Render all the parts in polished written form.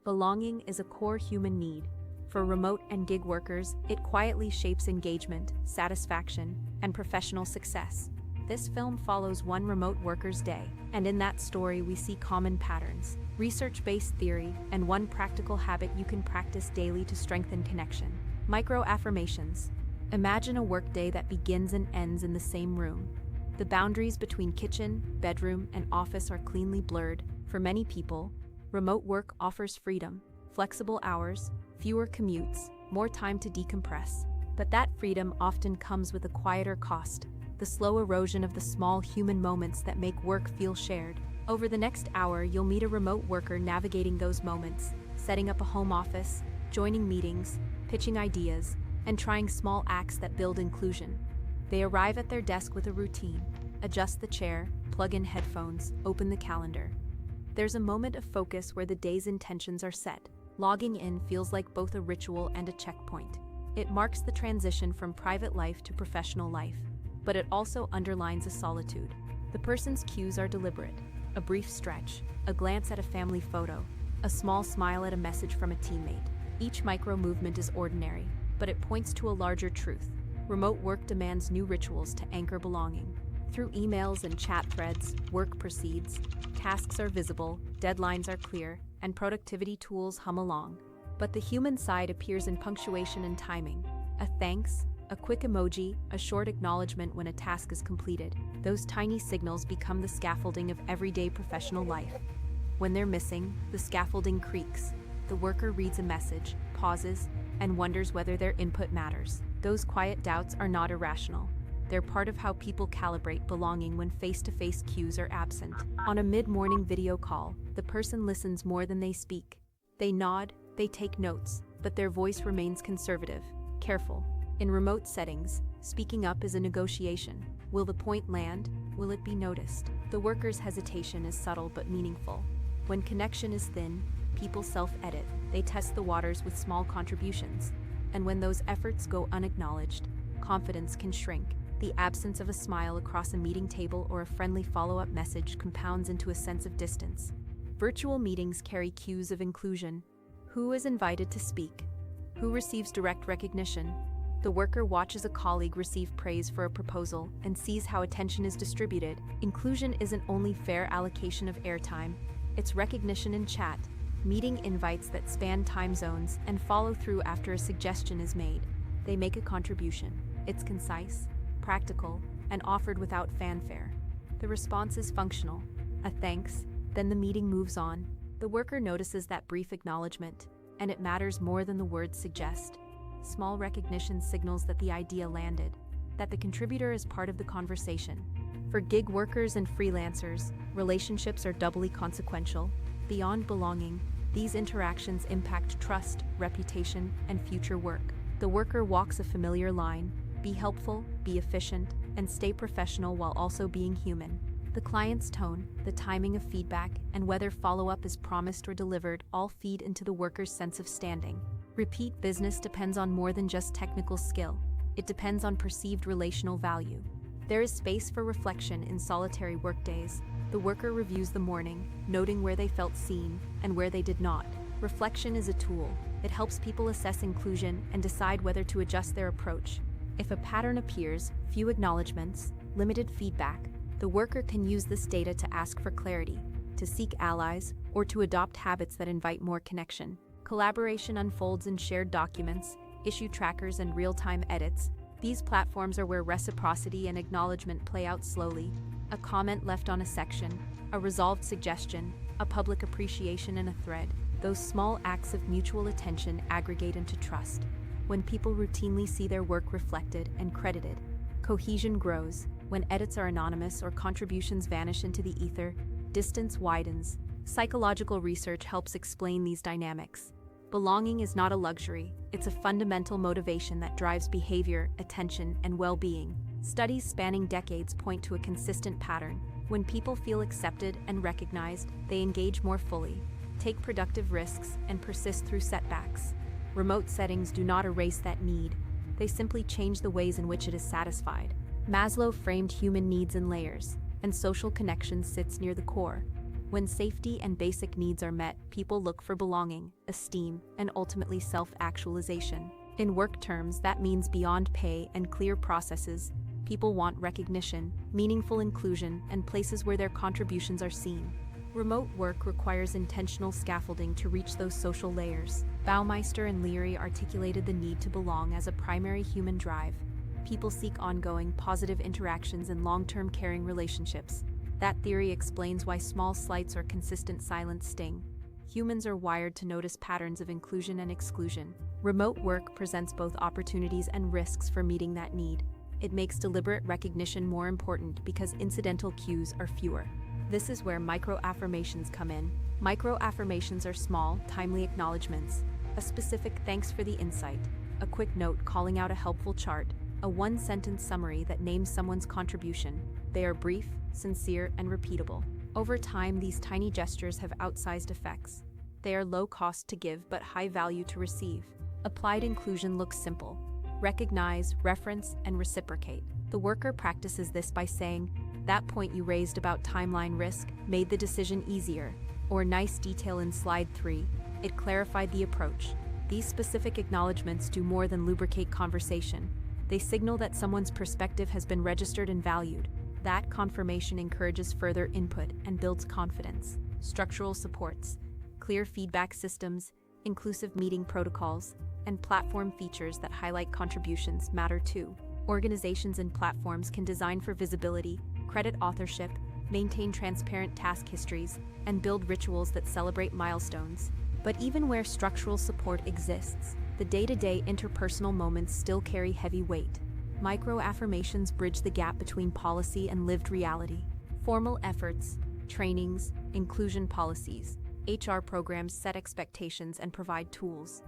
Belonging is a core human need. For remote and gig workers, it quietly shapes engagement, satisfaction, and professional success. This film follows one remote worker's day, and in that story we see common patterns, research-based theory, and one practical habit you can practice daily to strengthen connection. Micro-affirmations. Imagine a workday that begins and ends in the same room. The boundaries between kitchen, bedroom, and office are cleanly blurred. For many people, remote work offers freedom, flexible hours, fewer commutes, more time to decompress. But that freedom often comes with a quieter cost, the slow erosion of the small human moments that make work feel shared. Over the next hour, you'll meet a remote worker navigating those moments, setting up a home office, joining meetings, pitching ideas, and trying small acts that build inclusion. They arrive at their desk with a routine, adjust the chair, plug in headphones, open the calendar. There's a moment of focus where the day's intentions are set. Logging in feels like both a ritual and a checkpoint. It marks the transition from private life to professional life, but it also underlines a solitude. The person's cues are deliberate: a brief stretch, a glance at a family photo, a small smile at a message from a teammate. Each micro movement is ordinary, but it points to a larger truth. Remote work demands new rituals to anchor belonging. Through emails and chat threads, work proceeds, tasks are visible, deadlines are clear, and productivity tools hum along. But the human side appears in punctuation and timing. A thanks, a quick emoji, a short acknowledgement when a task is completed. Those tiny signals become the scaffolding of everyday professional life. When they're missing, the scaffolding creaks. The worker reads a message, pauses, and wonders whether their input matters. Those quiet doubts are not irrational. They're part of how people calibrate belonging when face-to-face cues are absent. On a mid-morning video call, the person listens more than they speak. They nod, they take notes, but their voice remains conservative, careful. In remote settings, speaking up is a negotiation. Will the point land? Will it be noticed? The worker's hesitation is subtle but meaningful. When connection is thin, people self-edit. They test the waters with small contributions. And when those efforts go unacknowledged, confidence can shrink. The absence of a smile across a meeting table or a friendly follow-up message compounds into a sense of distance. Virtual meetings carry cues of inclusion. Who is invited to speak? Who receives direct recognition? The worker watches a colleague receive praise for a proposal and sees how attention is distributed. Inclusion isn't only fair allocation of airtime, it's recognition in chat, meeting invites that span time zones and follow through after a suggestion is made. They make a contribution. It's concise, practical, and offered without fanfare. The response is functional. A thanks, then the meeting moves on. The worker notices that brief acknowledgement, and it matters more than the words suggest. Small recognition signals that the idea landed, that the contributor is part of the conversation. For gig workers and freelancers, relationships are doubly consequential. Beyond belonging, these interactions impact trust, reputation, and future work. The worker walks a familiar line: be helpful, be efficient, and stay professional while also being human. The client's tone, the timing of feedback, and whether follow-up is promised or delivered all feed into the worker's sense of standing. Repeat business depends on more than just technical skill. It depends on perceived relational value. There is space for reflection in solitary workdays. The worker reviews the morning, noting where they felt seen and where they did not. Reflection is a tool. It helps people assess inclusion and decide whether to adjust their approach. If a pattern appears, few acknowledgements, limited feedback, the worker can use this data to ask for clarity, to seek allies, or to adopt habits that invite more connection. Collaboration unfolds in shared documents, issue trackers, and real-time edits. These platforms are where reciprocity and acknowledgement play out slowly. A comment left on a section, a resolved suggestion, a public appreciation in a thread. Those small acts of mutual attention aggregate into trust. When people routinely see their work reflected and credited, cohesion grows. When edits are anonymous or contributions vanish into the ether, distance widens. Psychological research helps explain these dynamics. Belonging is not a luxury, it's a fundamental motivation that drives behavior, attention, and well-being. Studies spanning decades point to a consistent pattern. When people feel accepted and recognized, they engage more fully, take productive risks, and persist through setbacks. Remote settings do not erase that need. They simply change the ways in which it is satisfied. Maslow framed human needs in layers, and social connection sits near the core. When safety and basic needs are met, people look for belonging, esteem, and ultimately self-actualization. In work terms, that means beyond pay and clear processes, people want recognition, meaningful inclusion, and places where their contributions are seen. Remote work requires intentional scaffolding to reach those social layers. Baumeister and Leary articulated the need to belong as a primary human drive. People seek ongoing, positive interactions and long-term caring relationships. That theory explains why small slights or consistent silence sting. Humans are wired to notice patterns of inclusion and exclusion. Remote work presents both opportunities and risks for meeting that need. It makes deliberate recognition more important because incidental cues are fewer. This is where micro-affirmations come in. Micro-affirmations are small, timely acknowledgments. A specific thanks for the insight, a quick note calling out a helpful chart, a one-sentence summary that names someone's contribution. They are brief, sincere, and repeatable. Over time, these tiny gestures have outsized effects. They are low cost to give but high value to receive. Applied inclusion looks simple. Recognize, reference, and reciprocate. The worker practices this by saying, "That point you raised about timeline risk made the decision easier," or "Nice detail in slide 3, it clarified the approach." These specific acknowledgments do more than lubricate conversation. They signal that someone's perspective has been registered and valued. That confirmation encourages further input and builds confidence. Structural supports, clear feedback systems, inclusive meeting protocols, and platform features that highlight contributions matter too. Organizations and platforms can design for visibility, credit authorship, maintain transparent task histories, and build rituals that celebrate milestones. But even where structural support exists, the day-to-day interpersonal moments still carry heavy weight. Micro-affirmations bridge the gap between policy and lived reality. Formal efforts, trainings, inclusion policies, HR programs set expectations and provide tools.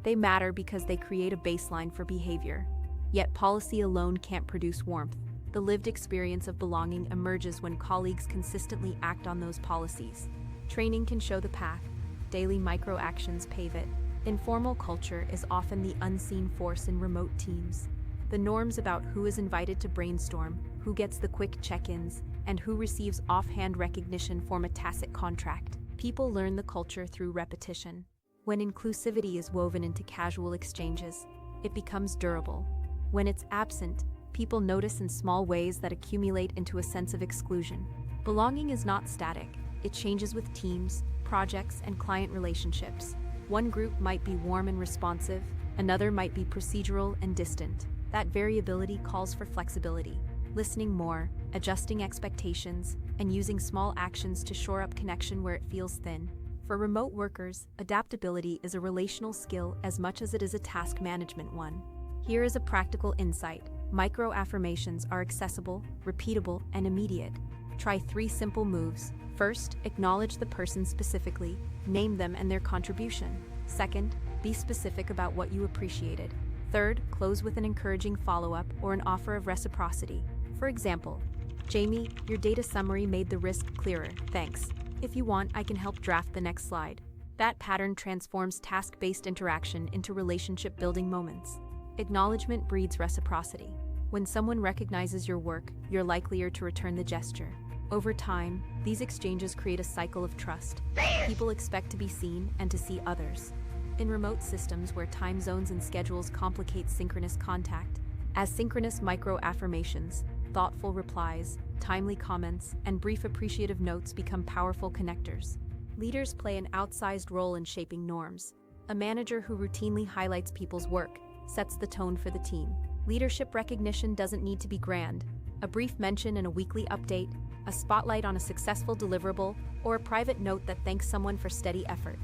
They matter because they create a baseline for behavior. Yet policy alone can't produce warmth. The lived experience of belonging emerges when colleagues consistently act on those policies. Training can show the path. Daily micro-actions pave it. Informal culture is often the unseen force in remote teams. The norms about who is invited to brainstorm, who gets the quick check-ins, and who receives offhand recognition form a tacit contract. People learn the culture through repetition. When inclusivity is woven into casual exchanges, it becomes durable. When it's absent, people notice in small ways that accumulate into a sense of exclusion. Belonging is not static. It changes with teams, projects, and client relationships. One group might be warm and responsive, another might be procedural and distant. That variability calls for flexibility, listening more, adjusting expectations, and using small actions to shore up connection where it feels thin. For remote workers, adaptability is a relational skill as much as it is a task management one. Here is a practical insight. Micro-affirmations are accessible, repeatable, and immediate. Try 3 simple moves. First, acknowledge the person specifically, name them and their contribution. Second, be specific about what you appreciated. Third, close with an encouraging follow-up or an offer of reciprocity. For example, "Jamie, your data summary made the risk clearer, thanks. If you want, I can help draft the next slide." That pattern transforms task-based interaction into relationship-building moments. Acknowledgement breeds reciprocity. When someone recognizes your work, you're likelier to return the gesture. Over time, these exchanges create a cycle of trust. People expect to be seen and to see others. In remote systems where time zones and schedules complicate synchronous contact, asynchronous micro-affirmations, thoughtful replies, timely comments, and brief appreciative notes become powerful connectors. Leaders play an outsized role in shaping norms. A manager who routinely highlights people's work sets the tone for the team. Leadership recognition doesn't need to be grand. A brief mention in a weekly update, a spotlight on a successful deliverable, or a private note that thanks someone for steady effort.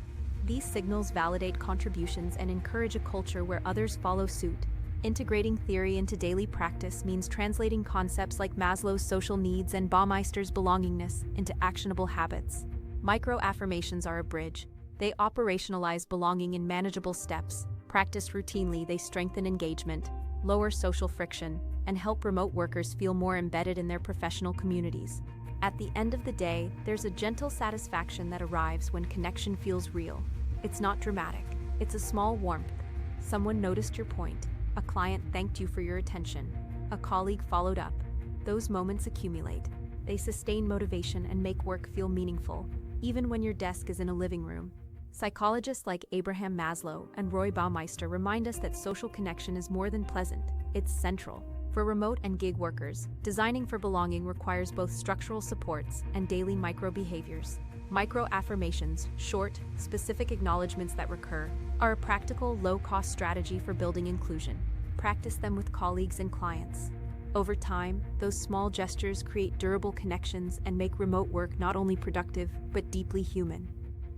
These signals validate contributions and encourage a culture where others follow suit. Integrating theory into daily practice means translating concepts like Maslow's social needs and Baumeister's belongingness into actionable habits. Micro-affirmations are a bridge. They operationalize belonging in manageable steps. Practiced routinely, they strengthen engagement, lower social friction, and help remote workers feel more embedded in their professional communities. At the end of the day, there's a gentle satisfaction that arrives when connection feels real. It's not dramatic. It's a small warmth. Someone noticed your point. A client thanked you for your attention. A colleague followed up. Those moments accumulate. They sustain motivation and make work feel meaningful. even when your desk is in a living room. Psychologists like Abraham Maslow and Baumeister remind us that social connection is more than pleasant, it's central. For remote and gig workers, designing for belonging requires both structural supports and daily micro-behaviors. Micro-affirmations, short, specific acknowledgments that recur, are a practical, low-cost strategy for building inclusion. Practice them with colleagues and clients. Over time, those small gestures create durable connections and make remote work not only productive, but deeply human.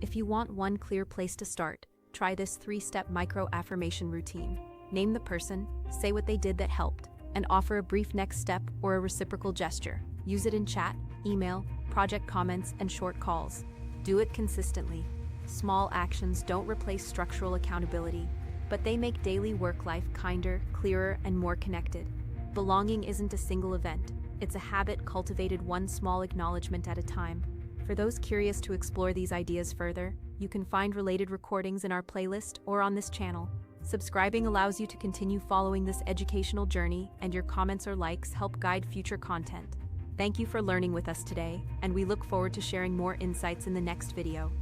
If you want one clear place to start, try this 3-step micro-affirmation routine. Name the person, say what they did that helped, and offer a brief next step or a reciprocal gesture. Use it in chat, email, project comments, and short calls. Do it consistently. Small actions don't replace structural accountability, but they make daily work life kinder, clearer, and more connected. Belonging isn't a single event. It's a habit cultivated one small acknowledgement at a time. For those curious to explore these ideas further, you can find related recordings in our playlist or on this channel. Subscribing allows you to continue following this educational journey, and your comments or likes help guide future content. Thank you for learning with us today, and we look forward to sharing more insights in the next video.